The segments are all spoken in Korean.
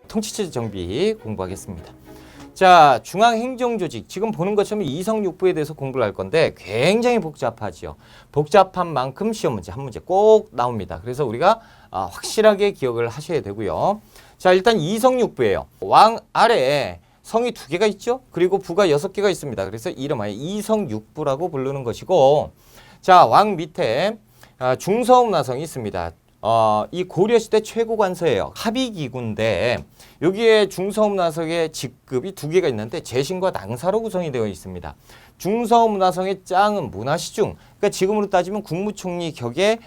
통치체제 정비 공부하겠습니다. 자, 중앙행정조직 지금 보는 것처럼 이성육부에 대해서 공부를 할 건데 굉장히 복잡하지요. 복잡한 만큼 시험 문제 한 문제 꼭 나옵니다. 그래서 우리가 확실하게 기억을 하셔야 되고요. 자, 일단 이성육부예요. 왕 아래에 성이 2개가 있죠. 그리고 부가 6개가 있습니다. 그래서 이름하여 이성육부라고 부르는 것이고, 자, 왕 밑에 중서음나성이 있습니다. 이 고려시대 최고 관서예요. 합의기구인데 여기에 중서음나성의 직급이 2개가 있는데 재신과 낭사로 구성이 되어 있습니다. 중서음나성의 짱은 문화시중, 그러니까 지금으로 따지면 국무총리 격의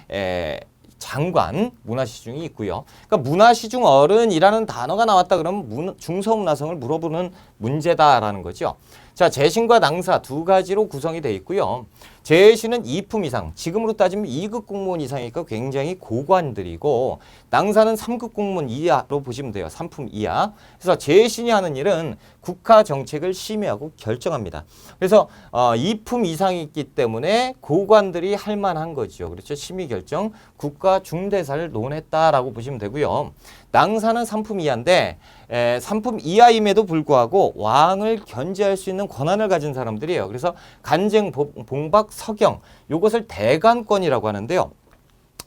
장관 문화시중이 있고요. 그러니까 문화시중 어른이라는 단어가 나왔다 그러면 중서음나성을 물어보는 문제다라는 거죠. 자, 재신과 낭사 2가지로 구성이 되어 있고요. 재신은 2품 이상, 지금으로 따지면 2급 공무원 이상이니까 굉장히 고관들이고, 낭사는 3급 공무원 이하로 보시면 돼요. 3품 이하. 그래서 재신이 하는 일은 국가 정책을 심의하고 결정합니다. 그래서 2품 이상이 있기 때문에 고관들이 할 만한 거죠. 그렇죠. 심의 결정, 국가 중대사를 논했다라고 보시면 되고요. 낭사는 3품 이하인데 3품 이하임에도 불구하고 왕을 견제할 수 있는 권한을 가진 사람들이에요. 그래서 간쟁, 봉박, 서경, 이것을 대간권이라고 하는데요.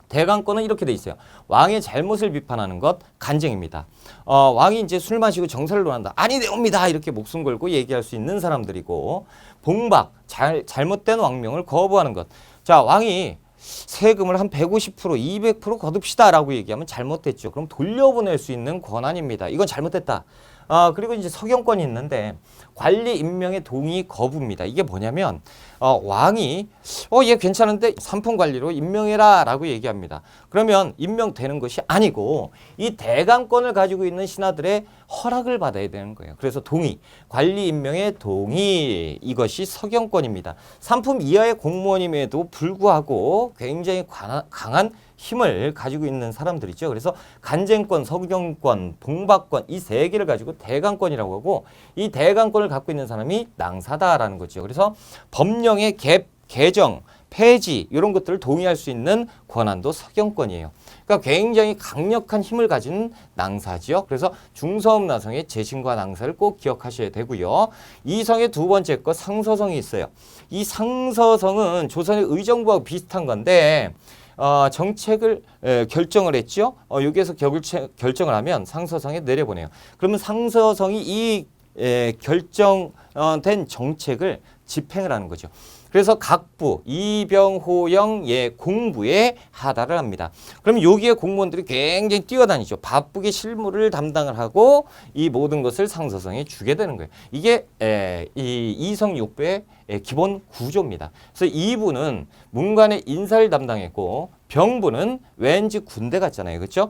대간권은 이렇게 돼 있어요. 왕의 잘못을 비판하는 것 간쟁입니다. 왕이 이제 술 마시고 정사를 논한다. 아니되옵니다. 이렇게 목숨 걸고 얘기할 수 있는 사람들이고, 봉박, 잘못된 왕명을 거부하는 것. 자, 왕이 세금을 한 150%, 200% 거둡시다 라고 얘기하면 잘못됐죠. 그럼 돌려보낼 수 있는 권한입니다. 이건 잘못됐다. 그리고 이제 서경권이 있는데 관리 임명의 동의 거부입니다. 이게 뭐냐면 왕이 얘 괜찮은데 3품 관리로 임명해라 라고 얘기합니다. 그러면 임명되는 것이 아니고 이 대강권을 가지고 있는 신하들의 허락을 받아야 되는 거예요. 그래서 동의, 관리 임명의 동의, 이것이 서경권입니다. 3품 이하의 공무원임에도 불구하고 굉장히 강한 힘을 가지고 있는 사람들이죠. 그래서 간쟁권, 서경권, 봉박권 이 3개를 가지고 대강권이라고 하고, 이 대강권을 갖고 있는 사람이 낭사다라는 거죠. 그래서 법령의 개정, 폐지 이런 것들을 동의할 수 있는 권한도 서경권이에요. 그러니까 굉장히 강력한 힘을 가진 낭사지요. 그래서 중서음나성의 재신과 낭사를 꼭 기억하셔야 되고요. 이 성의 2번째 거 상서성이 있어요. 이 상서성은 조선의 의정부하고 비슷한 건데 정책을 결정을 했죠. 여기에서 결정을 하면 상서성에 내려보내요. 그러면 상서성이 이 결정된 정책을 집행을 하는 거죠. 그래서 각부, 이병호영 공부에 하달을 합니다. 그럼 여기에 공무원들이 굉장히 뛰어다니죠. 바쁘게 실무를 담당을 하고 이 모든 것을 상서성에 주게 되는 거예요. 이게 이 이성육부의 기본 구조입니다. 그래서 이부는 문관의 인사를 담당했고, 병부는 왠지 군대 같잖아요. 그렇죠?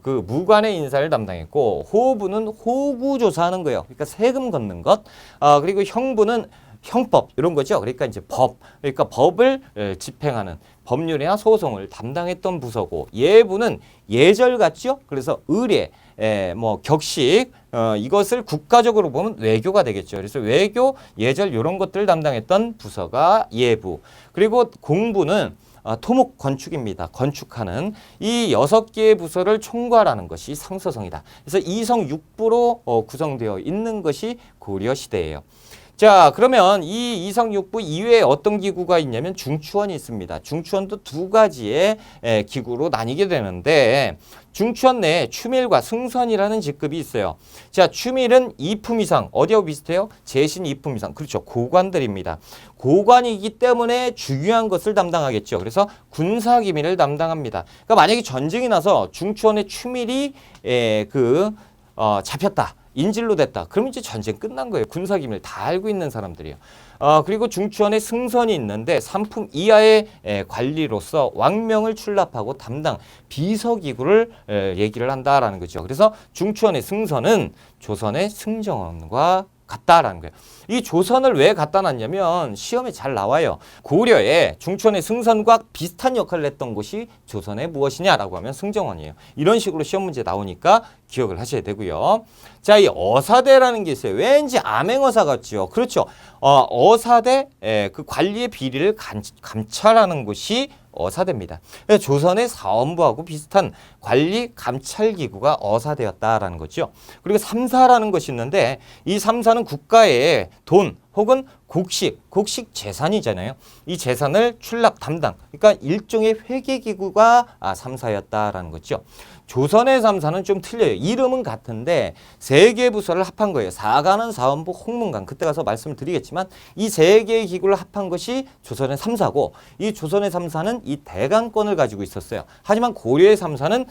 그 무관의 인사를 담당했고, 호부는 호구 조사하는 거예요. 그러니까 세금 걷는 것. 그리고 형부는 형법 이런 거죠. 그러니까 이제 그러니까 법을 집행하는 법률이나 소송을 담당했던 부서고, 예부는 예절 같죠. 그래서 의례, 격식 이것을 국가적으로 보면 외교가 되겠죠. 그래서 외교, 예절 이런 것들을 담당했던 부서가 예부. 그리고 공부는 토목 건축입니다. 건축하는 이 6개의 부서를 총괄하는 것이 상서성이다. 그래서 이성육부로 구성되어 있는 것이 고려시대예요. 자, 그러면 이 이성육부 이외에 어떤 기구가 있냐면 중추원이 있습니다. 중추원도 2가지의 기구로 나뉘게 되는데, 중추원 내에 추밀과 승선이라는 직급이 있어요. 자, 추밀은 2품 이상, 어디하고 비슷해요? 재신 2품 이상. 그렇죠. 고관들입니다. 고관이기 때문에 중요한 것을 담당하겠죠. 그래서 군사기밀을 담당합니다. 그러니까 만약에 전쟁이 나서 중추원의 추밀이 잡혔다. 인질로 됐다. 그러면 이제 전쟁 끝난 거예요. 군사기밀 다 알고 있는 사람들이에요. 그리고 중추원에 승선이 있는데 3품 이하의 관리로서 왕명을 출납하고 담당 비서기구를 얘기를 한다라는 거죠. 그래서 중추원의 승선은 조선의 승정원과 같다라는 거예요. 이 조선을 왜 갖다 놨냐면 시험에 잘 나와요. 고려에 중추원의 승선과 비슷한 역할을 했던 곳이 조선의 무엇이냐라고 하면 승정원이에요. 이런 식으로 시험 문제 나오니까 기억을 하셔야 되고요. 자, 이 어사대라는 게 있어요. 왠지 암행어사 같죠. 그렇죠. 어사대 그 관리의 비리를 감찰하는 곳이 어사대입니다. 조선의 사원부하고 비슷한 관리 감찰 기구가 어사되었다라는 거죠. 그리고 삼사라는 것이 있는데 이 삼사는 국가의 돈 혹은 곡식 재산이잖아요. 이 재산을 출납 담당, 그러니까 일종의 회계기구가 삼사였다라는 거죠. 조선의 삼사는 좀 틀려요. 이름은 같은데 세 개 부서를 합한 거예요. 사관원, 사원부, 홍문관. 그때 가서 말씀을 드리겠지만 이 세 개의 기구를 합한 것이 조선의 삼사고, 이 조선의 삼사는 이 대관권을 가지고 있었어요. 하지만 고려의 삼사는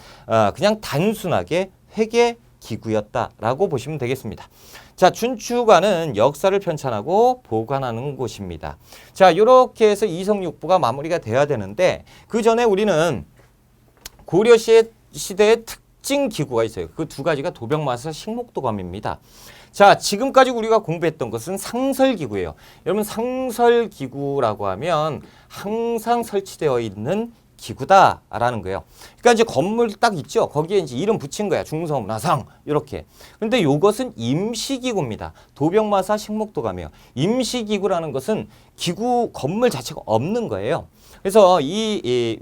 그냥 단순하게 회계 기구였다라고 보시면 되겠습니다. 자, 준추관은 역사를 편찬하고 보관하는 곳입니다. 자, 이렇게 해서 이성육부가 마무리가 돼야 되는데 그 전에 우리는 고려 시대의 특징 기구가 있어요. 그 두 가지가 도병마사, 식목도감입니다. 자, 지금까지 우리가 공부했던 것은 상설기구예요. 여러분, 상설기구라고 하면 항상 설치되어 있는 기구다라는 거예요. 그러니까 이제 건물 딱 있죠. 거기에 이제 이름 붙인 거야. 중서문화상 이렇게. 근데 이것은 임시기구입니다. 도병마사, 식목도감이에요. 임시기구라는 것은 기구 건물 자체가 없는 거예요. 그래서 이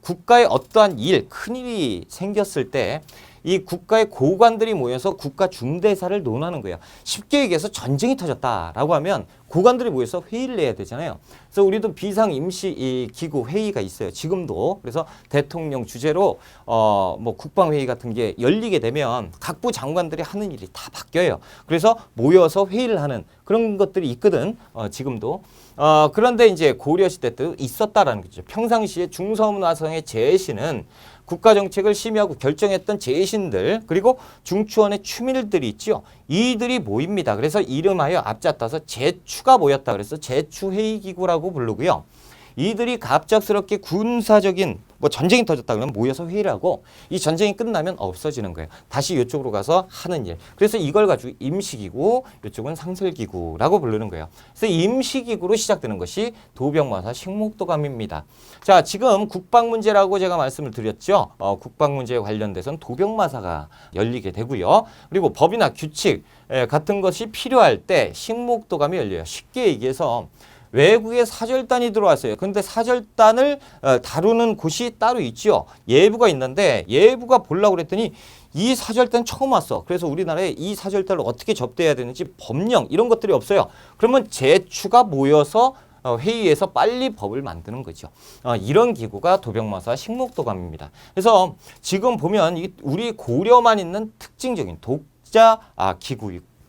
국가의 어떠한 큰일이 생겼을 때 이 국가의 고관들이 모여서 국가 중대사를 논하는 거예요. 쉽게 얘기해서 전쟁이 터졌다라고 하면 고관들이 모여서 회의를 내야 되잖아요. 그래서 우리도 비상 임시 기구 회의가 있어요. 지금도. 그래서 대통령 주재로 뭐 국방회의 같은 게 열리게 되면 각부 장관들이 하는 일이 다 바뀌어요. 그래서 모여서 회의를 하는 그런 것들이 있거든. 지금도. 그런데 이제 고려시대 때도 있었다라는 거죠. 평상시에 중서문화성의 제신은 국가정책을 심의하고 결정했던 제신들, 그리고 중추원의 추밀들이 있죠. 이들이 모입니다. 그래서 이름하여 앞잡아서 제추가 모였다. 그래서 제추회의기구라고 부르고요. 이들이 갑작스럽게 군사적인 전쟁이 터졌다 그러면 모여서 회의를 하고, 이 전쟁이 끝나면 없어지는 거예요. 다시 이쪽으로 가서 하는 일. 그래서 이걸 가지고 임시기구, 이쪽은 상설기구라고 부르는 거예요. 그래서 임시기구로 시작되는 것이 도병마사, 식목도감입니다. 자, 지금 국방문제라고 제가 말씀을 드렸죠. 국방문제에 관련돼서는 도병마사가 열리게 되고요. 그리고 법이나 규칙 같은 것이 필요할 때 식목도감이 열려요. 쉽게 얘기해서 외국의 사절단이 들어왔어요. 그런데 사절단을 다루는 곳이 따로 있죠. 예부가 있는데 예부가 보려고 그랬더니 이 사절단 처음 왔어. 그래서 우리나라에 이 사절단을 어떻게 접대해야 되는지 법령 이런 것들이 없어요. 그러면 제추가 모여서 회의에서 빨리 법을 만드는 거죠. 이런 기구가 도병마사, 식목도감입니다. 그래서 지금 보면 우리 고려만 있는 특징적인 독자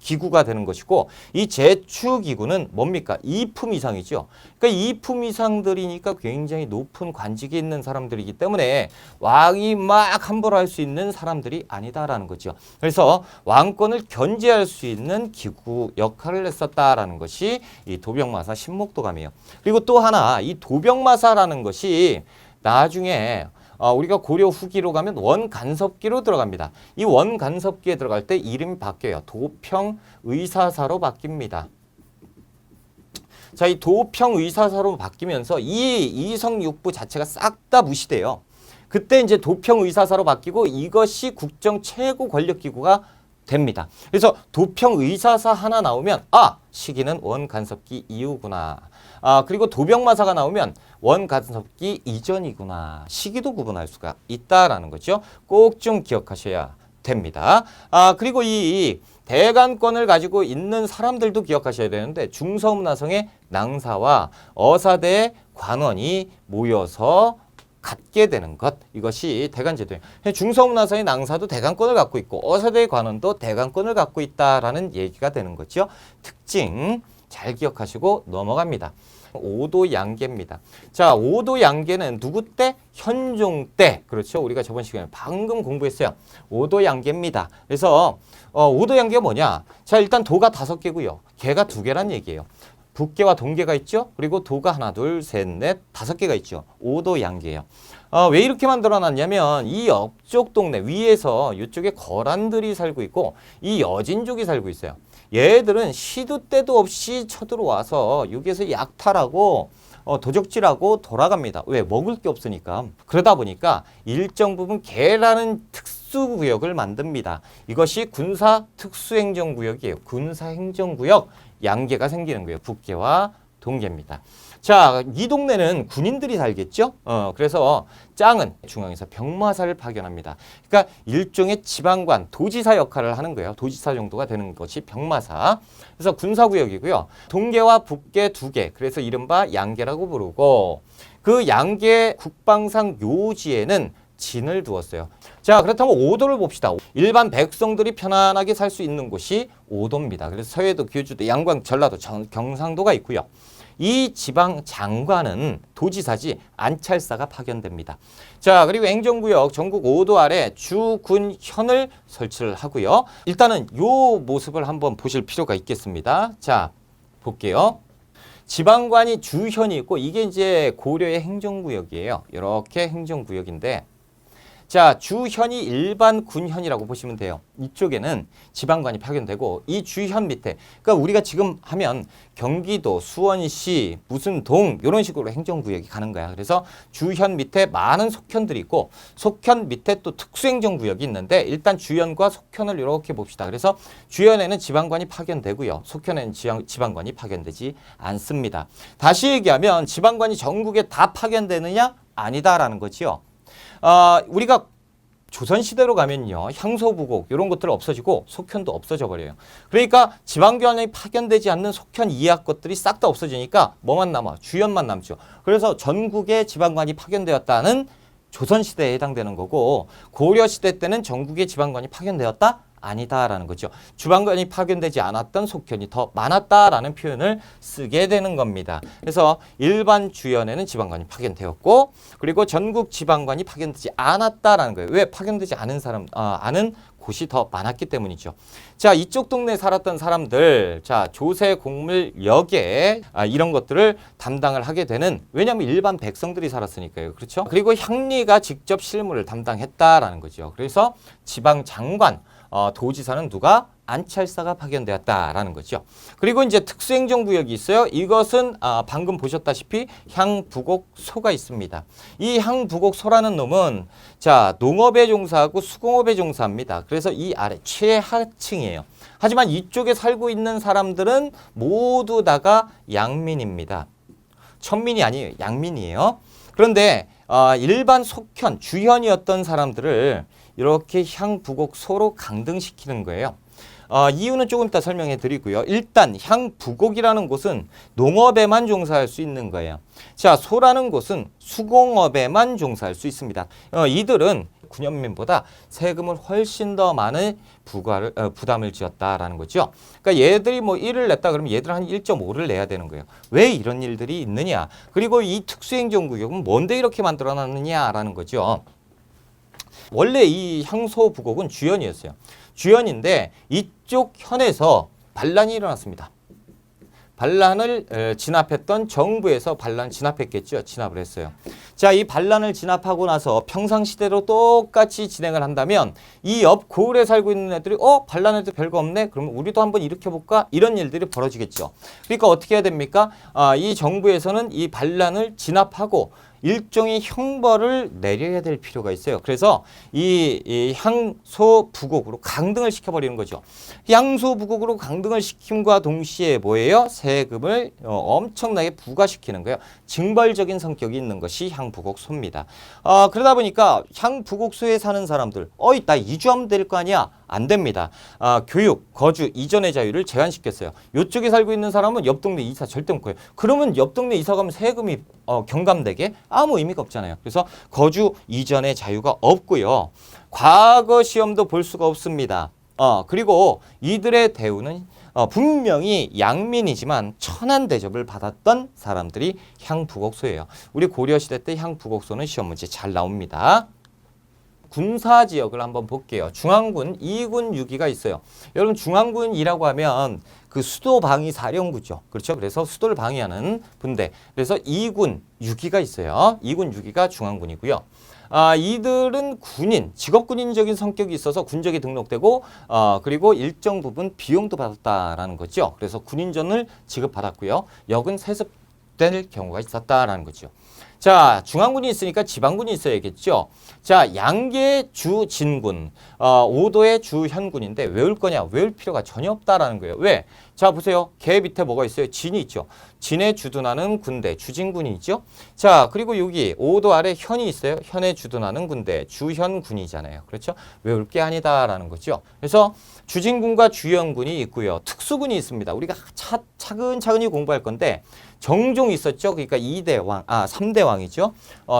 기구가 되는 것이고, 이 제추기구는 뭡니까? 2품 이상이죠. 그러니까 2품 이상들이니까 굉장히 높은 관직이 있는 사람들이기 때문에 왕이 막 함부로 할 수 있는 사람들이 아니다라는 거죠. 그래서 왕권을 견제할 수 있는 기구 역할을 했었다라는 것이 이 도병마사, 식목도감이에요. 그리고 또 하나, 이 도병마사라는 것이 나중에 우리가 고려 후기로 가면 원간섭기로 들어갑니다. 이 원간섭기에 들어갈 때 이름이 바뀌어요. 도평의사사로 바뀝니다. 자, 이 도평의사사로 바뀌면서 이 이성육부 자체가 싹 다 무시돼요. 그때 이제 도평의사사로 바뀌고 이것이 국정 최고 권력기구가 됩니다. 그래서 도평의사사 하나 나오면 시기는 원간섭기 이후구나. 그리고 도병마사가 나오면 원간섭기 이전이구나. 시기도 구분할 수가 있다라는 거죠. 꼭 좀 기억하셔야 됩니다. 그리고 이 대관권을 가지고 있는 사람들도 기억하셔야 되는데, 중서문화성의 낭사와 어사대의 관원이 모여서 갖게 되는 것, 이것이 대관제도예요. 중서문화성의 낭사도 대관권을 갖고 있고 어사대의 관원도 대관권을 갖고 있다라는 얘기가 되는 거죠. 특징 잘 기억하시고 넘어갑니다. 오도양계입니다. 자, 오도양계는 누구 때? 현종 때. 그렇죠. 우리가 저번 시간에 방금 공부했어요. 오도양계입니다. 그래서 오도양계가 뭐냐? 자, 일단 도가 5개고요. 계가 2개란 얘기예요. 북계와 동계가 있죠. 그리고 도가 하나, 둘, 셋, 넷, 5개가 있죠. 오도양계예요. 왜 이렇게 만들어놨냐면 이 옆쪽 동네 위에서 이쪽에 거란들이 살고 있고 이 여진족이 살고 있어요. 얘들은 시도 때도 없이 쳐들어와서 여기에서 약탈하고 도적질하고 돌아갑니다. 왜? 먹을 게 없으니까. 그러다 보니까 일정 부분 계라는 특수구역을 만듭니다. 이것이 군사 특수행정구역이에요. 군사행정구역 양계가 생기는 거예요. 북계와 동계입니다. 자, 이 동네는 군인들이 살겠죠? 그래서 짱은 중앙에서 병마사를 파견합니다. 그러니까 일종의 지방관, 도지사 역할을 하는 거예요. 도지사 정도가 되는 것이 병마사. 그래서 군사구역이고요. 동계와 북계 두 개, 그래서 이른바 양계라고 부르고, 그 양계 국방상 요지에는 진을 두었어요. 자, 그렇다면 오도를 봅시다. 일반 백성들이 편안하게 살 수 있는 곳이 오도입니다. 그래서 서해도, 교주도, 양광, 전라도, 경상도가 있고요. 이 지방 장관은 도지사지 안찰사가 파견됩니다. 자, 그리고 행정구역 전국 5도 아래 주군현을 설치를 하고요. 일단은 요 모습을 한번 보실 필요가 있겠습니다. 자, 볼게요. 지방관이 주현이 있고 이게 이제 고려의 행정구역이에요. 이렇게 행정구역인데, 자, 주현이 일반 군현이라고 보시면 돼요. 이쪽에는 지방관이 파견되고 이 주현 밑에, 그러니까 우리가 지금 하면 경기도, 수원시, 무슨 동 이런 식으로 행정구역이 가는 거야. 그래서 주현 밑에 많은 속현들이 있고 속현 밑에 또 특수행정구역이 있는데, 일단 주현과 속현을 이렇게 봅시다. 그래서 주현에는 지방관이 파견되고요. 속현에는 지방관이 파견되지 않습니다. 다시 얘기하면 지방관이 전국에 다 파견되느냐? 아니다라는 거지요. 우리가 조선시대로 가면요, 향소부곡 이런 것들 없어지고 속현도 없어져 버려요. 그러니까 지방관이 파견되지 않는 속현 이하 것들이 싹 다 없어지니까 뭐만 남아? 주현만 남죠. 그래서 전국에 지방관이 파견되었다는 조선시대에 해당되는 거고, 고려시대 때는 전국에 지방관이 파견되었다? 아니다라는 거죠. 지방관이 파견되지 않았던 속현이 더 많았다라는 표현을 쓰게 되는 겁니다. 그래서 일반 주현에는 지방관이 파견되었고, 그리고 전국 지방관이 파견되지 않았다라는 거예요. 왜? 파견되지 않은 곳이 더 많았기 때문이죠. 자, 이쪽 동네에 살았던 사람들, 자, 조세, 곡물, 여계, 이런 것들을 담당을 하게 되는, 왜냐하면 일반 백성들이 살았으니까요. 그렇죠? 그리고 향리가 직접 실무를 담당했다라는 거죠. 그래서 지방 장관, 도지사는 누가? 안찰사가 파견되었다라는 거죠. 그리고 이제 특수행정구역이 있어요. 이것은 방금 보셨다시피 향부곡소가 있습니다. 이 향부곡소라는 놈은, 자, 농업에 종사하고 수공업에 종사합니다. 그래서 이 아래 최하층이에요. 하지만 이쪽에 살고 있는 사람들은 모두 다가 양민입니다. 천민이 아니에요. 양민이에요. 그런데 일반 속현, 주현이었던 사람들을 이렇게 향부곡소로 강등시키는 거예요. 이유는 조금 이따 설명해 드리고요. 일단 향부곡이라는 곳은 농업에만 종사할 수 있는 거예요. 자, 소라는 곳은 수공업에만 종사할 수 있습니다. 이들은 군현민보다 세금을 훨씬 더 많은 부담을 지었다라는 거죠. 그러니까 얘들이 뭐 1을 냈다 그러면 얘들은 한 1.5를 내야 되는 거예요. 왜 이런 일들이 있느냐? 그리고 이 특수행정구역은 뭔데 이렇게 만들어놨느냐라는 거죠. 원래 이 향소부곡은 주현이었어요. 주현인데 이쪽 현에서 반란이 일어났습니다. 반란을 진압했던 정부에서 반란 진압했겠죠. 진압을 했어요. 자, 이 반란을 진압하고 나서 평상시대로 똑같이 진행을 한다면 이 옆 고을에 살고 있는 애들이 반란해도 별거 없네? 그러면 우리도 한번 일으켜볼까? 이런 일들이 벌어지겠죠. 그러니까 어떻게 해야 됩니까? 이 정부에서는 이 반란을 진압하고 일종의 형벌을 내려야 될 필요가 있어요. 그래서 이 향소부곡으로 강등을 시켜버리는 거죠. 향소부곡으로 강등을 시킴과 동시에 뭐예요? 세금을 엄청나게 부과시키는 거예요. 징벌적인 성격이 있는 것이 향부곡소입니다. 그러다 보니까 향부곡소에 사는 사람들, 나 이주하면 될 거 아니야? 안 됩니다. 교육, 거주, 이전의 자유를 제한시켰어요. 이쪽에 살고 있는 사람은 옆 동네 이사 절대 못 가요. 그러면 옆 동네 이사 가면 세금이 경감되게 아무 의미가 없잖아요. 그래서 거주 이전의 자유가 없고요. 과거 시험도 볼 수가 없습니다. 그리고 이들의 대우는 분명히 양민이지만 천한 대접을 받았던 사람들이 향부곡소예요. 우리 고려시대 때 향부곡소는 시험 문제 잘 나옵니다. 군사 지역을 한번 볼게요. 중앙군 2군 6기가 있어요. 여러분 중앙군이라고 하면 그 수도 방위 사령부죠. 그렇죠? 그래서 수도를 방위하는 분대. 그래서 2군 6기가 있어요. 2군 6기가 중앙군이고요. 이들은 군인, 직업군인적인 성격이 있어서 군적에 등록되고 그리고 일정 부분 비용도 받았다라는 거죠. 그래서 군인전을 지급받았고요. 역은 세습될 경우가 있었다라는 거죠. 자, 중앙군이 있으니까 지방군이 있어야겠죠. 자, 양계 주진군, 5도의 주현군인데 외울 거냐? 외울 필요가 전혀 없다라는 거예요. 왜? 자, 보세요. 개 밑에 뭐가 있어요? 진이 있죠. 진에 주둔하는 군대, 주진군이 있죠. 자, 그리고 여기 5도 아래 현이 있어요. 현에 주둔하는 군대, 주현군이잖아요. 그렇죠? 외울 게 아니다라는 거죠. 그래서 주진군과 주현군이 있고요. 특수군이 있습니다. 우리가 차근차근히 공부할 건데 정종 있었죠. 그러니까 2대 왕, 3대 왕이죠.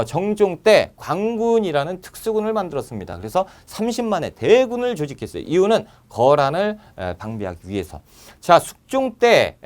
정종 때 광군이라는 특수군을 만들었습니다. 그래서 30만의 대군을 조직했어요. 이유는 거란을 방비하기 위해서. 자, 숙종 때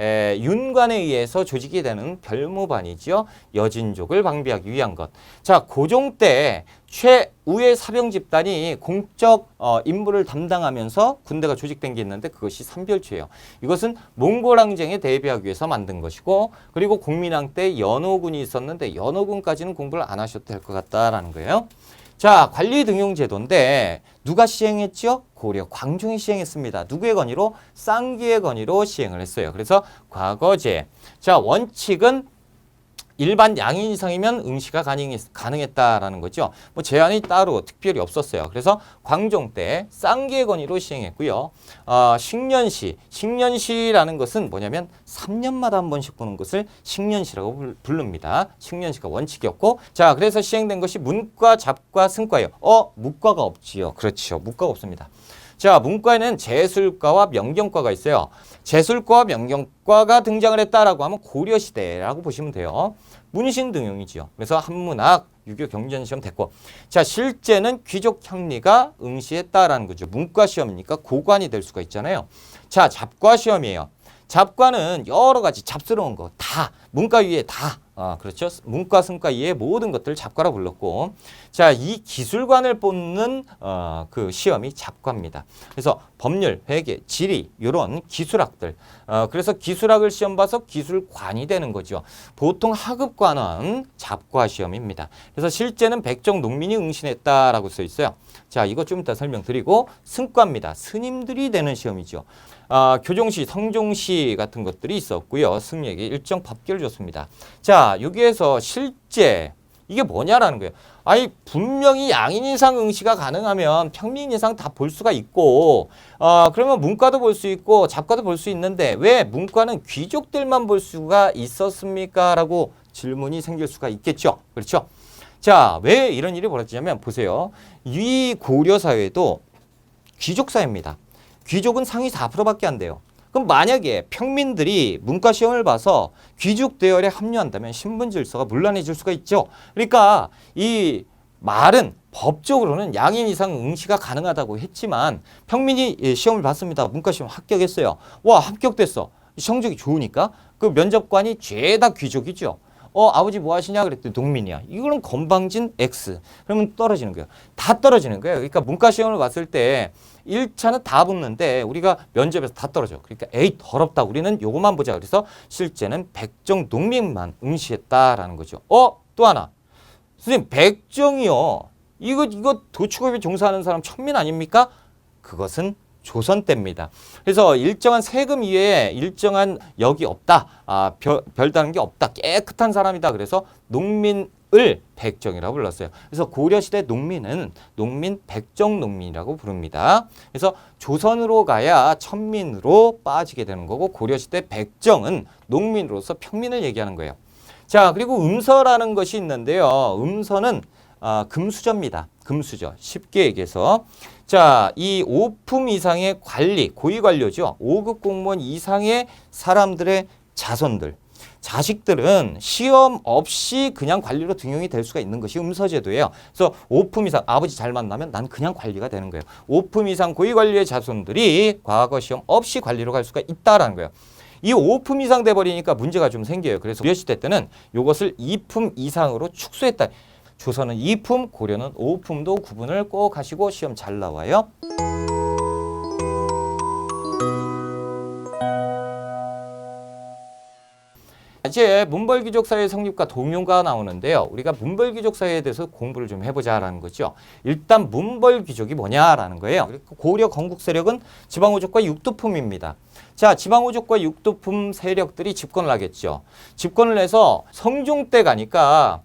윤관에 의해서 조직이 되는 별무반이죠. 여진족을 방비하기 위한 것. 자, 고종 때 최우의 사병 집단이 공적 임무를 담당하면서 군대가 조직된 게 있는데 그것이 삼별초예요. 이것은 몽골 항쟁에 대비하기 위해서 만든 것이고, 그리고 국민항 때 연호군이 있었는데 연호군까지는 공부를 안 하셔도 될 것 같다라는 거예요. 자, 관리등용제도인데 누가 시행했죠? 고려 광종이 시행했습니다. 누구의 건의로? 쌍기의 건의로 시행을 했어요. 그래서 과거제. 자, 원칙은 일반 양인 이상이면 응시가 가능했다라는 거죠. 뭐 제한이 따로 특별히 없었어요. 그래서 광종 때 쌍기의 건의로 시행했고요. 식년시라는 것은 뭐냐면 3년마다 한 번씩 보는 것을 식년시라고 부릅니다. 식년시가 원칙이었고, 자, 그래서 시행된 것이 문과, 잡과, 승과예요. 무과가 없지요. 그렇죠. 무과가 없습니다. 자, 문과에는 제술과와 명경과가 있어요. 제술과와 명경과가 등장을 했다라고 하면 고려시대라고 보시면 돼요. 문신등용이지요. 그래서 한문학, 유교 경전시험 됐고, 자, 실제는 귀족 형리가 응시했다라는 거죠. 문과 시험이니까 고관이 될 수가 있잖아요. 자, 잡과 시험이에요. 잡과는 여러 가지 잡스러운 거 다 문과 위에 다 그렇죠. 문과, 승과 이외의 모든 것들을 잡과라 불렀고, 자, 이 기술관을 뽑는 그 시험이 잡과입니다. 그래서 법률, 회계, 지리 이런 기술학들, 그래서 기술학을 시험 봐서 기술관이 되는 거죠. 보통 하급관은 잡과 시험입니다. 그래서 실제는 백정 농민이 응신했다라고 써 있어요. 자, 이거 좀 이따 설명드리고, 승과입니다. 스님들이 되는 시험이죠. 교종시, 성종시 같은 것들이 있었고요. 승리에게 일정 법규를 줬습니다. 자, 여기에서 실제 이게 뭐냐라는 거예요. 아니, 분명히 양인 이상 응시가 가능하면 평민 이상 다 볼 수가 있고, 그러면 문과도 볼 수 있고 잡과도 볼 수 있는데 왜 문과는 귀족들만 볼 수가 있었습니까? 라고 질문이 생길 수가 있겠죠. 그렇죠? 자, 왜 이런 일이 벌어지냐면 보세요. 이 고려 사회도 귀족 사회입니다. 귀족은 상위 4%밖에 안 돼요. 그럼 만약에 평민들이 문과 시험을 봐서 귀족 대열에 합류한다면 신분 질서가 문란해질 수가 있죠. 그러니까 이 말은 법적으로는 양인 이상 응시가 가능하다고 했지만 평민이 시험을 봤습니다. 문과 시험 합격했어요. 와, 합격됐어. 성적이 좋으니까 그 면접관이 죄다 귀족이죠. 아버지 뭐 하시냐 그랬더니 농민이야. 이거는 건방진 X. 그러면 떨어지는 거예요. 다 떨어지는 거예요. 그러니까 문과 시험을 봤을 때 1차는 다 붙는데 우리가 면접에서 다 떨어져. 그러니까 에이 더럽다. 우리는 요거만 보자. 그래서 실제는 백정 농민만 응시했다라는 거죠. 또 하나. 선생님, 백정이요. 이거 도축업에 종사하는 사람 천민 아닙니까? 그것은 조선 때입니다. 그래서 일정한 세금 이외에 일정한 역이 없다. 별다른 게 없다. 깨끗한 사람이다. 그래서 농민을 백정이라고 불렀어요. 그래서 고려시대 농민은 농민, 백정 농민이라고 부릅니다. 그래서 조선으로 가야 천민으로 빠지게 되는 거고, 고려시대 백정은 농민으로서 평민을 얘기하는 거예요. 자, 그리고 음서라는 것이 있는데요. 음서는 금수저입니다. 금수저. 쉽게 얘기해서, 자, 이 5품 이상의 관리, 고위관료죠. 5급 공무원 이상의 사람들의 자손들, 자식들은 시험 없이 그냥 관리로 등용이 될 수가 있는 것이 음서제도예요. 그래서 5품 이상, 아버지 잘 만나면 난 그냥 관리가 되는 거예요. 5품 이상 고위관료의 자손들이 과거 시험 없이 관리로 갈 수가 있다라는 거예요. 이 5품 이상 돼버리니까 문제가 좀 생겨요. 그래서 고려시대 때는 이것을 2품 이상으로 축소했다. 조선은 2품, 고려는 5품도 구분을 꼭 하시고 시험 잘 나와요. 이제 문벌귀족사회 성립과 동요가 나오는데요. 우리가 문벌귀족사회에 대해서 공부를 좀 해보자라는 거죠. 일단 문벌귀족이 뭐냐라는 거예요. 고려 건국 세력은 지방오족과 육도품입니다. 자, 지방오족과 육도품 세력들이 집권을 하겠죠. 집권을 해서 성종 때 가니까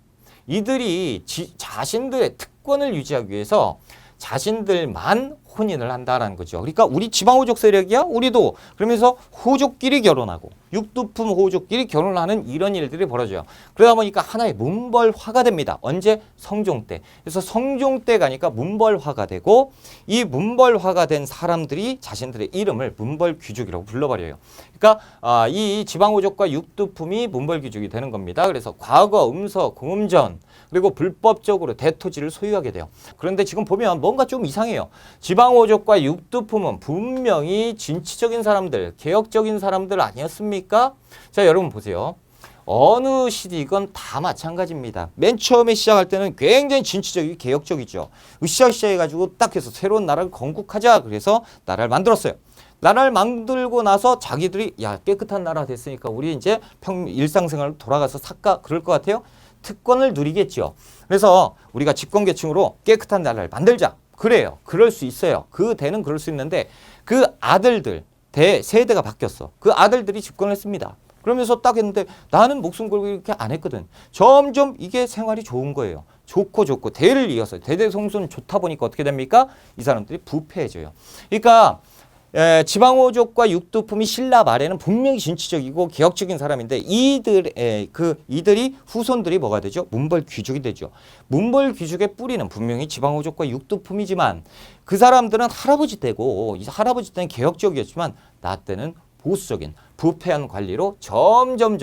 이들이 자신들의 특권을 유지하기 위해서 자신들만 혼인을 한다라는 거죠. 그러니까 우리 지방호족 세력이야? 우리도. 그러면서 호족끼리 결혼하고 육두품 호족끼리 결혼하는 이런 일들이 벌어져요. 그러다 보니까 하나의 문벌화가 됩니다. 언제? 성종 때. 그래서 성종 때 가니까 문벌화가 되고 이 문벌화가 된 사람들이 자신들의 이름을 문벌귀족이라고 불러버려요. 그러니까 이 지방호족과 육두품이 문벌귀족이 되는 겁니다. 그래서 과거, 음서, 공음전 그리고 불법적으로 대토지를 소유하게 돼요. 그런데 지금 보면 뭔가 좀 이상해요. 지방호족과 육두품은 분명히 진취적인 사람들, 개혁적인 사람들 아니었습니까? 자, 여러분 보세요. 어느 시대건 다 마찬가지입니다. 맨 처음에 시작할 때는 굉장히 진취적이고 개혁적이죠. 으쌰으쌰해가지고 딱 해서 새로운 나라를 건국하자. 그래서 나라를 만들었어요. 나라를 만들고 나서 자기들이 야 깨끗한 나라 됐으니까 우리 이제 일상생활로 돌아가서 살까 그럴 것 같아요. 특권을 누리겠죠. 그래서 우리가 집권계층으로 깨끗한 나라를 만들자. 그래요. 그럴 수 있어요. 그 대는 그럴 수 있는데 그 아들들 세대가 바뀌었어. 그 아들들이 집권을 했습니다. 그러면서 딱 했는데 나는 목숨 걸고 이렇게 안 했거든. 점점 이게 생활이 좋은 거예요. 좋고 대를 이어서 대대손손 좋다 보니까 어떻게 됩니까? 이 사람들이 부패해져요. 그러니까 지방호족과 육두품이 신라 말에는 분명히 진취적이고 개혁적인 사람인데 이들이 후손들이 뭐가 되죠? 문벌귀족이 되죠. 문벌귀족의 뿌리는 분명히 지방호족과 육두품이지만 그 사람들은 할아버지 때고 이 할아버지 때는 개혁적이었지만 나 때는 보수적인 부패한 관리로 점점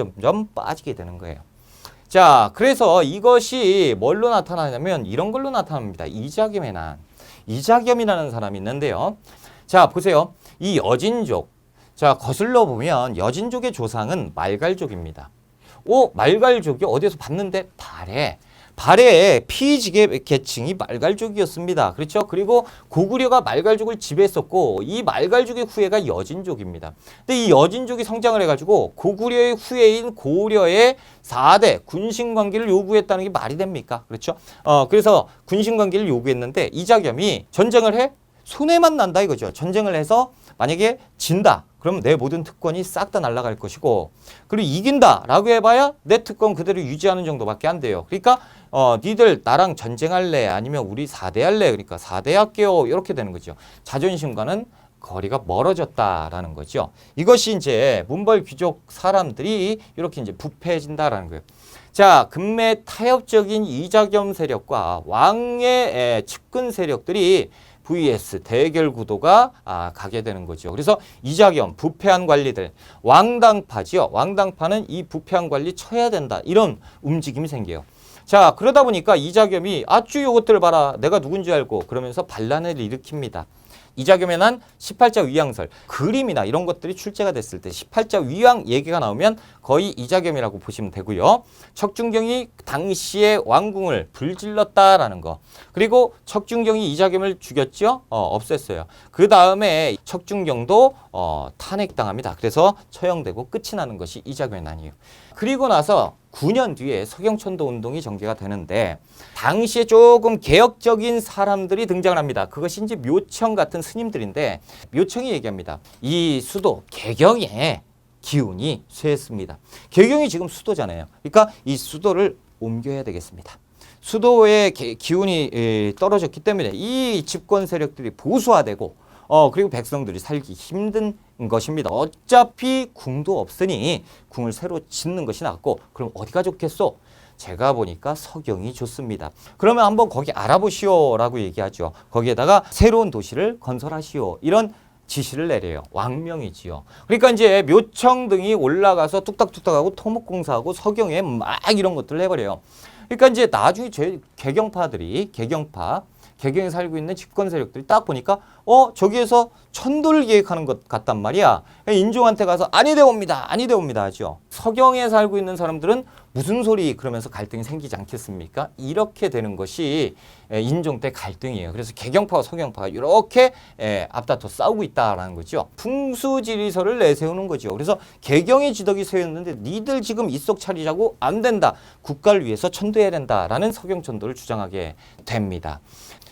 빠지게 되는 거예요. 자, 그래서 이것이 뭘로 나타나냐면 이런 걸로 나타납니다. 이자겸의 난. 이자겸이라는 사람이 있는데요. 자, 보세요. 이 여진족. 자, 거슬러 보면 여진족의 조상은 말갈족입니다. 말갈족이 어디서 봤는데? 발해의 피지계 계층이 말갈족이었습니다. 그렇죠? 그리고 고구려가 말갈족을 지배했었고 이 말갈족의 후예가 여진족입니다. 근데 이 여진족이 성장을 해가지고 고구려의 후예인 고려의 4대 군신관계를 요구했다는 게 말이 됩니까? 그렇죠? 그래서 군신관계를 요구했는데 이자겸이 전쟁을 해? 손해만 난다 이거죠. 전쟁을 해서 만약에 진다. 그럼 내 모든 특권이 싹 다 날아갈 것이고 그리고 이긴다라고 해봐야 내 특권 그대로 유지하는 정도밖에 안 돼요. 그러니까 니들 나랑 전쟁할래 아니면 우리 4대 할래 그러니까 4대 할게요 이렇게 되는 거죠. 자존심과는 거리가 멀어졌다라는 거죠. 이것이 이제 문벌귀족 사람들이 이렇게 이제 부패해진다라는 거예요. 자, 근매 타협적인 이자겸 세력과 왕의 측근 세력들이 vs 대결 구도가 가게 되는 거죠. 그래서 이자겸 부패한 관리들 왕당파지요. 왕당파는 이 부패한 관리 쳐야 된다. 이런 움직임이 생겨요. 자, 그러다 보니까 이자겸이 아쭈 요것들 봐라. 내가 누군지 알고 그러면서 반란을 일으킵니다. 이자겸에 난 18자 위왕설, 그림이나 이런 것들이 출제가 됐을 때 18자 위왕 얘기가 나오면 거의 이자겸이라고 보시면 되고요. 척준경이 당시에 왕궁을 불질렀다라는 거. 그리고 척준경이 이자겸을 죽였죠? 없앴어요. 그 다음에 척준경도 탄핵당합니다. 그래서 처형되고 끝이 나는 것이 이자겸의 난이에요. 그리고 나서 9년 뒤에 서경천도 운동이 전개가 되는데 당시에 조금 개혁적인 사람들이 등장을 합니다. 그것이 이제 묘청 같은 스님들인데 묘청이 얘기합니다. 이 수도 개경에 기운이 쇠했습니다. 개경이 지금 수도잖아요. 그러니까 이 수도를 옮겨야 되겠습니다. 수도의 기운이 떨어졌기 때문에 이 집권 세력들이 보수화되고 그리고 백성들이 살기 힘든 것입니다. 어차피 궁도 없으니 궁을 새로 짓는 것이 낫고 그럼 어디가 좋겠소? 제가 보니까 서경이 좋습니다. 그러면 한번 거기 알아보시오라고 얘기하죠. 거기에다가 새로운 도시를 건설하시오. 이런 지시를 내려요. 왕명이지요. 그러니까 이제 묘청 등이 올라가서 뚝딱뚝딱하고 토목공사하고 서경에 막 이런 것들을 해버려요. 그러니까 이제 나중에 개경에 살고 있는 집권 세력들이 딱 보니까 저기에서 천도를 계획하는 것 같단 말이야. 인종한테 가서 아니되옵니다 하죠. 서경에 살고 있는 사람들은 무슨 소리 그러면서 갈등이 생기지 않겠습니까? 이렇게 되는 것이 인종 때 갈등이에요. 그래서 개경파와 서경파가 이렇게 앞다퉈 싸우고 있다라는 거죠. 풍수지리설을 내세우는 거죠. 그래서 개경의 지덕이 세웠는데 니들 지금 입속 차리자고 안 된다. 국가를 위해서 천도해야 된다라는 서경천도를 주장하게 됩니다.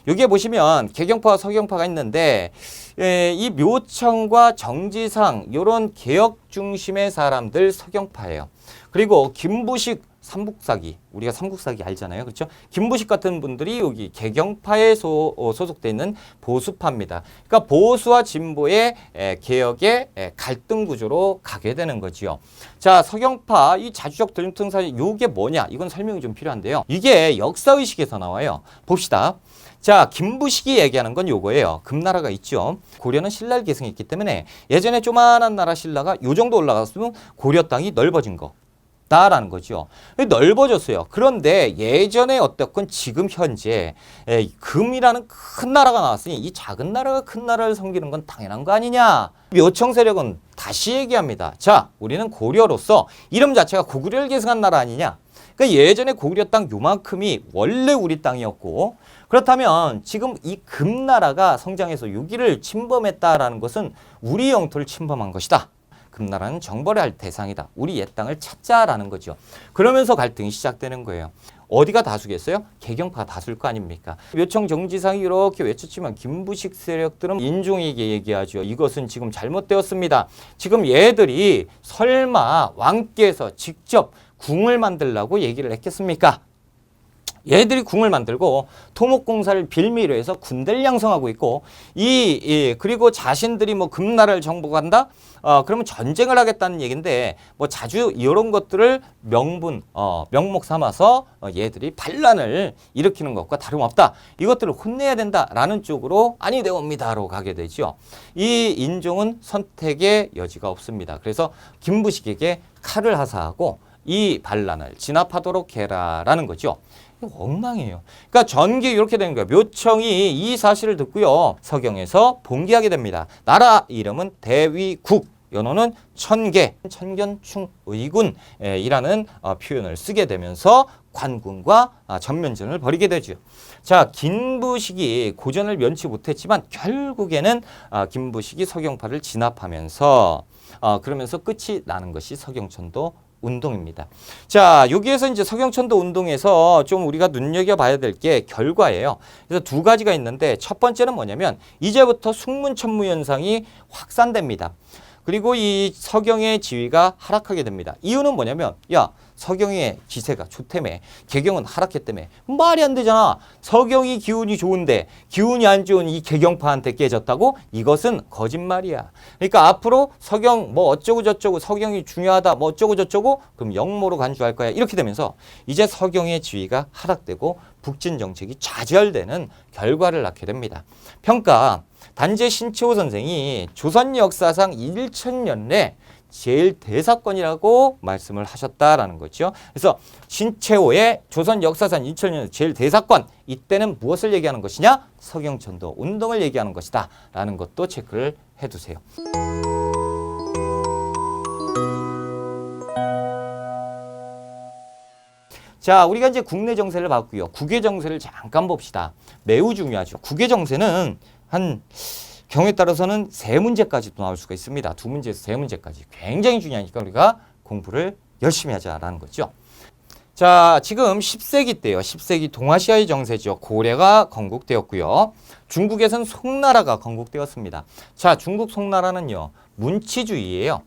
여기에 보시면 개경파와 서경파가 있는데 이 묘청과 정지상 이런 개혁 중심의 사람들 서경파예요. 그리고 김부식 삼국사기, 우리가 삼국사기 알잖아요. 그렇죠? 김부식 같은 분들이 여기 개경파에 소속돼 있는 보수파입니다. 그러니까 보수와 진보의 개혁의 갈등 구조로 가게 되는 거지요. 자, 서경파 이 자주적 들통사진 이게 뭐냐? 이건 설명이 좀 필요한데요. 이게 역사의식에서 나와요. 봅시다. 자, 김부식이 얘기하는 건 요거예요. 금나라가 있죠. 고려는 신라를 계승했기 때문에 예전에 조만한 나라 신라가 요 정도 올라갔으면 고려 땅이 넓어진 거. 다라는 거죠. 넓어졌어요. 그런데 예전에 어떻건 지금 현재 금이라는 큰 나라가 나왔으니 이 작은 나라가 큰 나라를 섬기는 건 당연한 거 아니냐. 묘청 세력은 다시 얘기합니다. 자, 우리는 고려로서 이름 자체가 고구려를 계승한 나라 아니냐. 그러니까 예전에 고구려 땅 요만큼이 원래 우리 땅이었고 그렇다면 지금 이 금나라가 성장해서 여기를 침범했다라는 것은 우리 영토를 침범한 것이다. 금나라는 정벌을 할 대상이다. 우리 옛 땅을 찾자라는 거죠. 그러면서 갈등이 시작되는 거예요. 어디가 다수겠어요? 개경파가 다수일 거 아닙니까? 묘청 정지상이 이렇게 외쳤지만 김부식 세력들은 인종에게 얘기하죠. 이것은 지금 잘못되었습니다. 지금 얘들이 설마 왕께서 직접 궁을 만들라고 얘기를 했겠습니까? 얘들이 궁을 만들고 토목공사를 빌미로 해서 군대를 양성하고 있고 그리고 자신들이 뭐 금나라를 정복한다? 그러면 전쟁을 하겠다는 얘기인데 뭐 자주 이런 것들을 명목 삼아서 얘들이 반란을 일으키는 것과 다름없다. 이것들을 혼내야 된다라는 쪽으로 아니 되옵니다로 가게 되죠. 이 인종은 선택의 여지가 없습니다. 그래서 김부식에게 칼을 하사하고 이 반란을 진압하도록 해라라는 거죠. 엉망이에요. 그러니까 전기 이렇게 되는 거예요. 묘청이 이 사실을 듣고요. 서경에서 봉기하게 됩니다. 나라 이름은 대위국, 연호는 천계, 천견충의군이라는 표현을 쓰게 되면서 관군과 전면전을 벌이게 되죠. 자, 김부식이 고전을 면치 못했지만 결국에는 김부식이 서경파를 진압하면서 그러면서 끝이 나는 것이 서경천도 운동입니다. 자, 여기에서 이제 서경천도 운동에서 좀 우리가 눈여겨봐야 될 게 결과예요. 그래서 두 가지가 있는데 첫 번째는 뭐냐면 이제부터 숙문천무 현상이 확산됩니다. 그리고 이 서경의 지위가 하락하게 됩니다. 이유는 뭐냐면 야, 서경의 기세가 좋다며 개경은 하락했다며 말이 안 되잖아. 서경이 기운이 좋은데 기운이 안 좋은 이 개경파한테 깨졌다고? 이것은 거짓말이야. 그러니까 앞으로 서경 뭐 어쩌고 저쩌고 서경이 중요하다 뭐 어쩌고 저쩌고 그럼 영모로 간주할 거야. 이렇게 되면서 이제 서경의 지위가 하락되고 북진 정책이 좌절되는 결과를 낳게 됩니다. 평가 단재 신채호 선생이 조선 역사상 1000년내 제일 대사건이라고 말씀을 하셨다라는 거죠. 그래서 신채호의 조선 역사상 2000년 제일 대사건, 이때는 무엇을 얘기하는 것이냐? 서경천도 운동을 얘기하는 것이다 라는 것도 체크를 해두세요. 자, 우리가 이제 국내 정세를 봤고요. 국외 정세를 잠깐 봅시다. 매우 중요하죠. 국외 정세는 한 경우에 따라서는 세 문제까지도 나올 수가 있습니다. 두 문제에서 세 문제까지. 굉장히 중요하니까 우리가 공부를 열심히 하자라는 거죠. 자, 지금 10세기 때요. 10세기 동아시아의 정세죠. 고려가 건국되었고요. 중국에서는 송나라가 건국되었습니다. 자, 중국 송나라는요. 문치주의예요.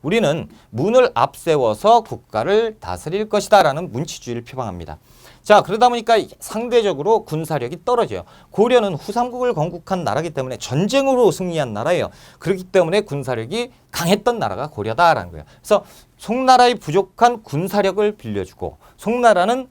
우리는 문을 앞세워서 국가를 다스릴 것이다 라는 문치주의를 표방합니다. 자, 그러다 보니까 상대적으로 군사력이 떨어져요. 고려는 후삼국을 건국한 나라이기 때문에 전쟁으로 승리한 나라예요. 그렇기 때문에 군사력이 강했던 나라가 고려다라는 거예요. 그래서 송나라의 부족한 군사력을 빌려주고 송나라는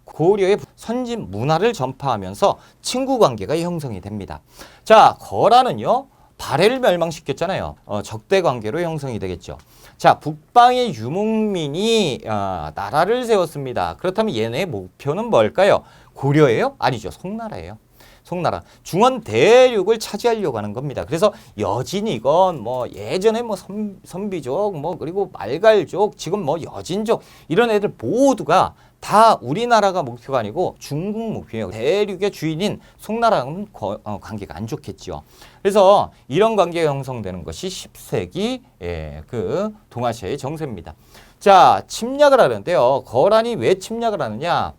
고려의 선진 문화를 전파하면서 친구 관계가 형성이 됩니다. 자, 거라는요. 발해를 멸망시켰잖아요. 적대 관계로 형성이 되겠죠. 자, 북방의 유목민이 나라를 세웠습니다. 그렇다면 얘네의 목표는 뭘까요? 고려예요? 아니죠. 송나라예요. 송나라. 중원 대륙을 차지하려고 하는 겁니다. 그래서 여진이건 뭐 예전에 뭐 선비족 뭐 그리고 말갈족 지금 뭐 여진족 이런 애들 모두가 다 우리나라가 목표가 아니고 중국 목표예요. 대륙의 주인인 송나라는 관계가 안 좋겠죠. 그래서 이런 관계가 형성되는 것이 10세기 그 동아시아의 정세입니다. 자, 침략을 하는데요. 거란이 왜 침략을 하느냐?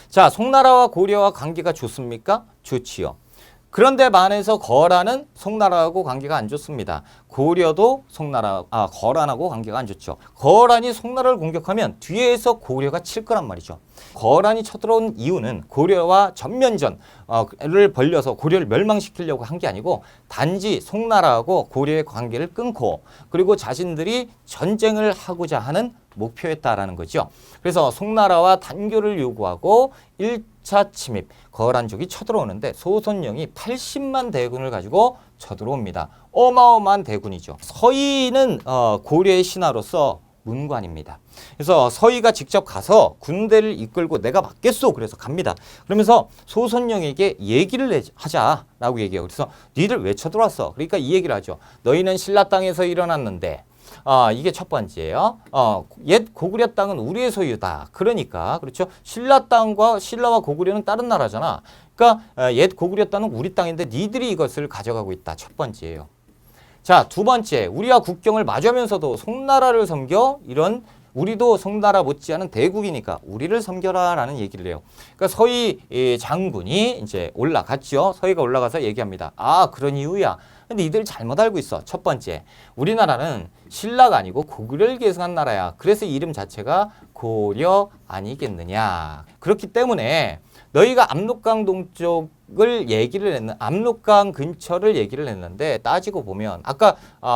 자, 송나라와 고려와 관계가 좋습니까? 좋지요. 그런데 반해서 거란은 송나라하고 관계가 안 좋습니다. 고려도 거란하고 관계가 안 좋죠. 거란이 송나라를 공격하면 뒤에서 고려가 칠 거란 말이죠. 거란이 쳐들어온 이유는 고려와 전면전을 벌려서 고려를 멸망시키려고 한 게 아니고 단지 송나라하고 고려의 관계를 끊고 그리고 자신들이 전쟁을 하고자 하는 목표였다라는 거죠. 그래서 송나라와 단교를 요구하고 1차 침입, 거란족이 쳐들어오는데 소손영이 80만 대군을 가지고 쳐들어옵니다. 어마어마한 대군이죠. 서희는 고려의 신하로서 문관입니다. 그래서 서희가 직접 가서 군대를 이끌고 내가 맞겠소. 그래서 갑니다. 그러면서 소손영에게 얘기를 하자라고 얘기해요. 그래서 니들 왜 쳐들어왔어? 그러니까 이 얘기를 하죠. 너희는 신라 땅에서 일어났는데 이게 첫 번째예요. 옛 고구려 땅은 우리의 소유다. 그러니까 그렇죠. 신라와 고구려는 다른 나라잖아. 그러니까 옛 고구려 땅은 우리 땅인데 니들이 이것을 가져가고 있다. 첫 번째예요. 자, 두 번째, 우리와 국경을 마주하면서도 송나라를 섬겨 이런 우리도 송나라 못지않은 대국이니까 우리를 섬겨라라는 얘기를 해요. 그러니까 서희 장군이 이제 올라갔죠. 서희가 올라가서 얘기합니다. 그런 이유야. 근데 이들 잘못 알고 있어. 첫 번째, 우리나라는 신라가 아니고 고구려를 계승한 나라야. 그래서 이름 자체가 고려 아니겠느냐. 그렇기 때문에 너희가 압록강 동쪽을 얘기를 했는 압록강 근처를 얘기를 했는데 따지고 보면 아까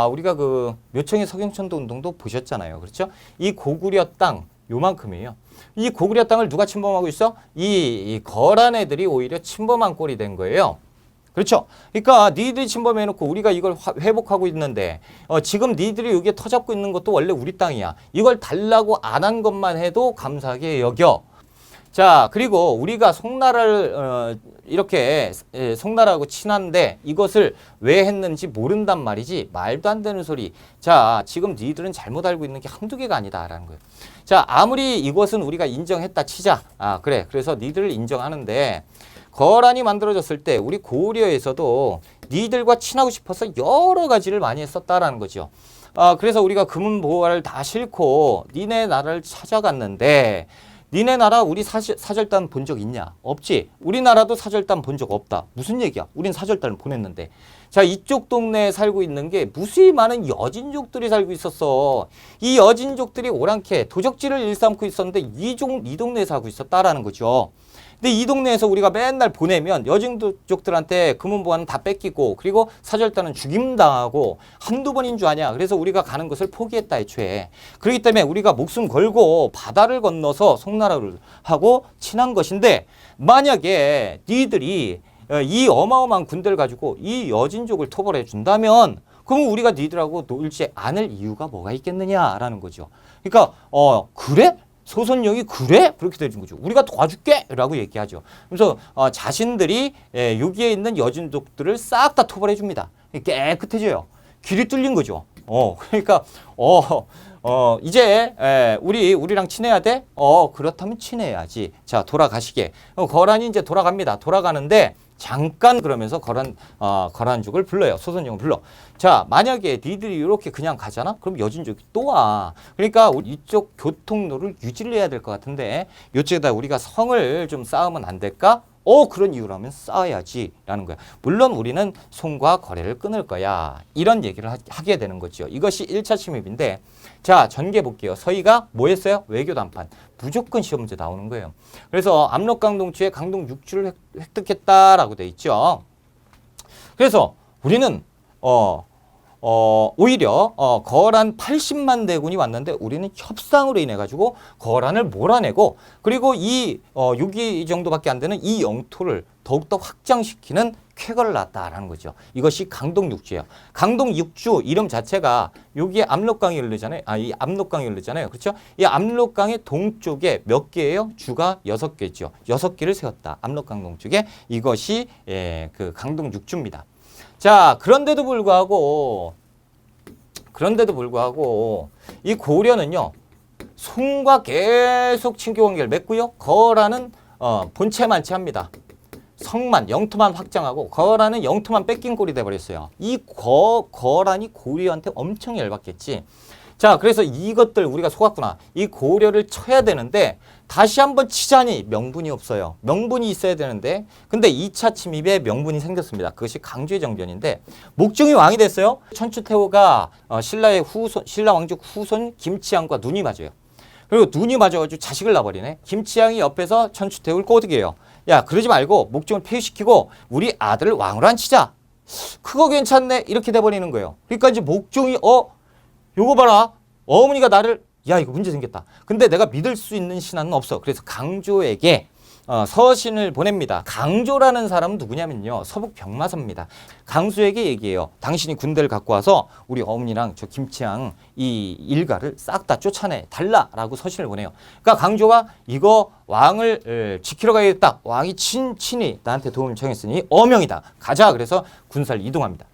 우리가 그 묘청의 서경천도 운동도 보셨잖아요. 그렇죠? 이 고구려 땅 요만큼이에요. 이 고구려 땅을 누가 침범하고 있어? 이 거란 애들이 오히려 침범한 꼴이 된 거예요. 그렇죠? 그러니까 니들이 침범해놓고 우리가 이걸 회복하고 있는데 지금 니들이 여기에 터잡고 있는 것도 원래 우리 땅이야. 이걸 달라고 안 한 것만 해도 감사하게 여겨. 자, 그리고 우리가 송나라를 이렇게 송나라하고 친한데 이것을 왜 했는지 모른단 말이지. 말도 안 되는 소리. 자, 지금 니들은 잘못 알고 있는 게 한두 개가 아니다라는 거예요. 자, 아무리 이것은 우리가 인정했다 치자. 그래. 그래서 니들을 인정하는데 거란이 만들어졌을 때 우리 고려에서도 니들과 친하고 싶어서 여러 가지를 많이 했었다라는 거죠. 그래서 우리가 금은보화를 다 싣고 니네 나라를 찾아갔는데 니네 나라 우리 사절단 본 적 있냐? 없지. 우리나라도 사절단 본 적 없다. 무슨 얘기야? 우린 사절단을 보냈는데. 자, 이쪽 동네에 살고 있는 게 무수히 많은 여진족들이 살고 있었어. 이 여진족들이 오랑캐 도적질을 일삼고 있었는데 이 동네에 살고 있었다라는 거죠. 근데 이 동네에서 우리가 맨날 보내면 여진족들한테 금은보화는 다 뺏기고 그리고 사절단은 죽임당하고 한두 번인 줄 아냐. 그래서 우리가 가는 것을 포기했다 애초에. 그렇기 때문에 우리가 목숨 걸고 바다를 건너서 송나라를 하고 친한 것인데 만약에 니들이 이 어마어마한 군대를 가지고 이 여진족을 토벌해 준다면 그럼 우리가 니들하고 놀지 않을 이유가 뭐가 있겠느냐라는 거죠. 그러니까 그래? 소손영이 그래? 그렇게 되는 거죠. 우리가 도와줄게! 라고 얘기하죠. 그래서 자신들이 여기에 있는 여진족들을 싹 다 토벌해 줍니다. 깨끗해져요. 길이 뚫린 거죠. 그러니까 이제 우리랑 친해야 돼? 그렇다면 친해야지. 자, 돌아가시게. 거란이 이제 돌아갑니다. 돌아가는데 잠깐 그러면서 거란족을 불러요. 소손영을 불러. 자, 만약에 니들이 이렇게 그냥 가잖아? 그럼 여진족이 또 와. 그러니까 우리 이쪽 교통로를 유지를 해야 될 것 같은데 이쪽에다 우리가 성을 좀 쌓으면 안 될까? 그런 이유라면 쌓아야지 라는 거야. 물론 우리는 송과 거래를 끊을 거야. 이런 얘기를 하게 되는 거죠. 이것이 1차 침입인데 자, 전개 볼게요. 서희가 뭐 했어요? 외교 담판. 무조건 시험 문제 나오는 거예요. 그래서 압록강 동지에 강동 6주를 획득했다라고 돼 있죠. 그래서 우리는 오히려 거란 80만 대군이 왔는데 우리는 협상으로 인해 가지고 거란을 몰아내고 그리고 이 6위 정도밖에 안 되는 이 영토를 더욱더 확장시키는 쾌거를 낳았다라는 거죠. 이것이 강동 6주예요. 강동 6주 이름 자체가 여기에 압록강이 흐르잖아요. 이 압록강이 흐르잖아요. 그렇죠? 이 압록강의 동쪽에 몇 개예요? 주가 6개죠. 6개를 세웠다. 압록강 동쪽에 이것이 그 강동 6주입니다. 자, 그런데도 불구하고 이 고려는요. 송과 계속 친교 관계를 맺고요. 거란은 본체만치 합니다. 성만 영토만 확장하고 거란은 영토만 뺏긴 꼴이 돼버렸어요. 이 거란이 고려한테 엄청 열받겠지. 자, 그래서 이것들 우리가 속았구나. 이 고려를 쳐야 되는데 다시 한번 치자니 명분이 없어요. 명분이 있어야 되는데 근데 2차 침입에 명분이 생겼습니다. 그것이 강조의 정변인데 목종이 왕이 됐어요. 천추태후가 신라의 후손, 신라 왕족 후손 김치향과 눈이 맞아요. 그리고 눈이 맞아가지고 자식을 낳아버리네. 김치향이 옆에서 천추태후를 꼬드겨요. 야, 그러지 말고 목종을 폐위시키고 우리 아들을 왕으로 앉히자. 그거 괜찮네. 이렇게 돼버리는 거예요. 그러니까 이제 목종이 요거 봐라. 어머니가 나를 야, 이거 문제 생겼다. 근데 내가 믿을 수 있는 신하는 없어. 그래서 강조에게 서신을 보냅니다. 강조라는 사람은 누구냐면요. 서북 병마선입니다. 강수에게 얘기해요. 당신이 군대를 갖고 와서 우리 어머니랑 저 김치향 이 일가를 싹 다 쫓아내 달라라고 서신을 보내요. 그러니까 강조가 이거 왕을 지키러 가야겠다. 왕이 친히 나한테 도움을 청했으니 어명이다. 가자. 그래서 군사를 이동합니다.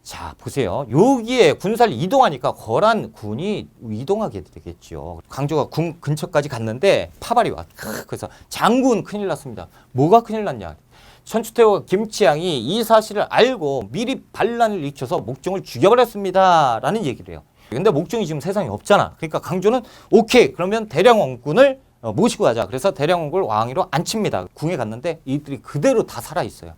자, 보세요. 여기에 군사를 이동하니까 거란 군이 이동하게 되겠죠. 강조가 군 근처까지 갔는데 파발이 와. 그래서 장군 큰일 났습니다. 뭐가 큰일 났냐. 천추태후와 김치향이 이 사실을 알고 미리 반란을 일으켜서 목종을 죽여버렸습니다. 라는 얘기를 해요. 근데 목종이 지금 세상에 없잖아. 그러니까 강조는 오케이. 그러면 대량원군을 모시고 가자. 그래서 대량원군을 왕위로 앉힙니다. 궁에 갔는데 이들이 그대로 다 살아있어요.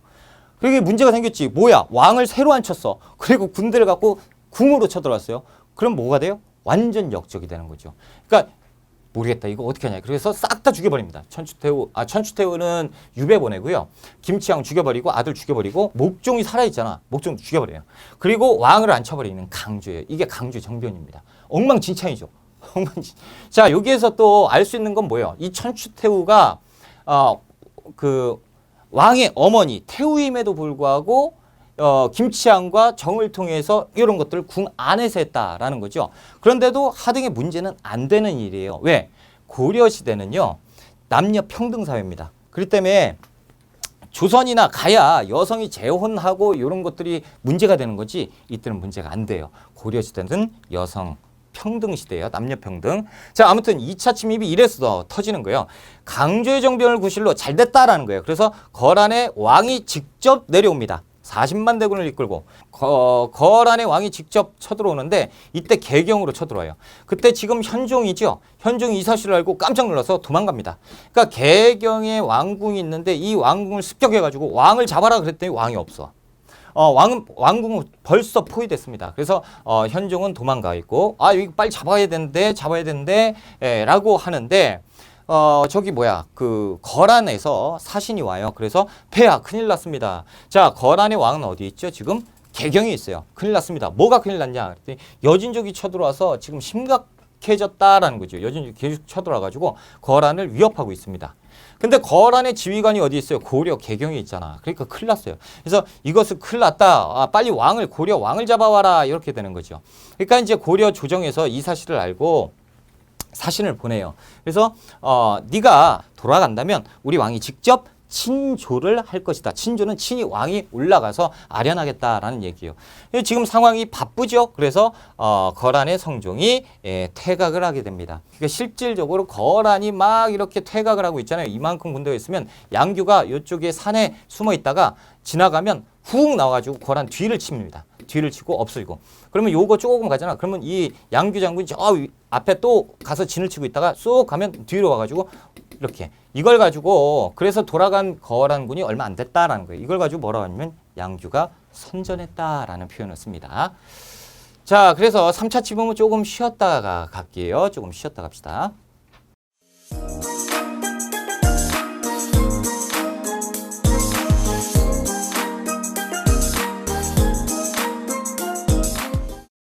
그게 문제가 생겼지. 뭐야? 왕을 새로 앉혔어. 그리고 군대를 갖고 궁으로 쳐들어왔어요. 그럼 뭐가 돼요? 완전 역적이 되는 거죠. 그러니까 모르겠다. 이거 어떻게 하냐. 그래서 싹 다 죽여버립니다. 천추태후는 유배 보내고요. 김치향 죽여버리고 아들 죽여버리고 목종이 살아있잖아. 목종도 죽여버려요. 그리고 왕을 앉혀버리는 강조예요. 이게 강조 정변입니다. 엉망진창이죠. 자, 여기에서 또 알 수 있는 건 뭐예요? 이 천추태후가 왕의 어머니 태후임에도 불구하고 김치향과 정을 통해서 이런 것들을 궁 안에서 했다라는 거죠. 그런데도 하등의 문제는 안 되는 일이에요. 왜? 고려시대는요. 남녀 평등 사회입니다. 그렇기 때문에 조선이나 가야 여성이 재혼하고 이런 것들이 문제가 되는 거지 이때는 문제가 안 돼요. 고려시대는 여성 평등 시대예요. 남녀 평등. 자, 아무튼 2차 침입이 이래서 터지는 거예요. 강조의 정변을 구실로 잘 됐다라는 거예요. 그래서 거란의 왕이 직접 내려옵니다. 40만 대군을 이끌고 거란의 왕이 직접 쳐들어오는데 이때 개경으로 쳐들어와요. 그때 지금 현종이죠. 현종이 이 사실을 알고 깜짝 놀라서 도망갑니다. 그러니까 개경에 왕궁이 있는데 이 왕궁을 습격해가지고 왕을 잡아라 그랬더니 왕이 없어. 왕궁은 벌써 포위됐습니다. 그래서 현종은 도망가 있고 이거 빨리 잡아야 되는데 라고 하는데 저기 그 거란에서 사신이 와요. 그래서 폐하 큰일 났습니다. 자, 거란의 왕은 어디 있죠? 지금 개경에 있어요. 큰일 났습니다. 뭐가 큰일 났냐? 그랬더니 여진족이 쳐들어와서 지금 심각해졌다라는 거죠. 여진족이 계속 쳐들어와가지고 거란을 위협하고 있습니다. 근데 거란의 지휘관이 어디 있어요? 고려 개경에 있잖아. 그러니까 큰일 났어요. 그래서 이것은 큰일 났다. 빨리 고려 왕을 잡아와라. 이렇게 되는 거죠. 그러니까 이제 고려 조정에서 이 사실을 알고 사신을 보내요. 그래서 네가 돌아간다면 우리 왕이 직접 친조를 할 것이다. 친조는 친히 왕이 올라가서 아련하겠다라는 얘기예요. 지금 상황이 바쁘죠. 그래서 거란의 성종이 퇴각을 하게 됩니다. 그러니까 실질적으로 거란이 막 이렇게 퇴각을 하고 있잖아요. 이만큼 군대가 있으면 양규가 이쪽에 산에 숨어 있다가 지나가면 훅 나와가지고 거란 뒤를 칩니다. 뒤를 치고 없어지고. 그러면 요거 조금 가잖아. 그러면 이 양규 장군이 저 앞에 또 가서 진을 치고 있다가 쏙 가면 뒤로 와가지고 이렇게 이걸 가지고 그래서 돌아간 거란군이 얼마 안 됐다라는 거예요. 이걸 가지고 뭐라고 하냐면 양규가 선전했다라는 표현을 씁니다. 자, 그래서 3차 침범은 조금 쉬었다가 갈게요. 조금 쉬었다 갑시다.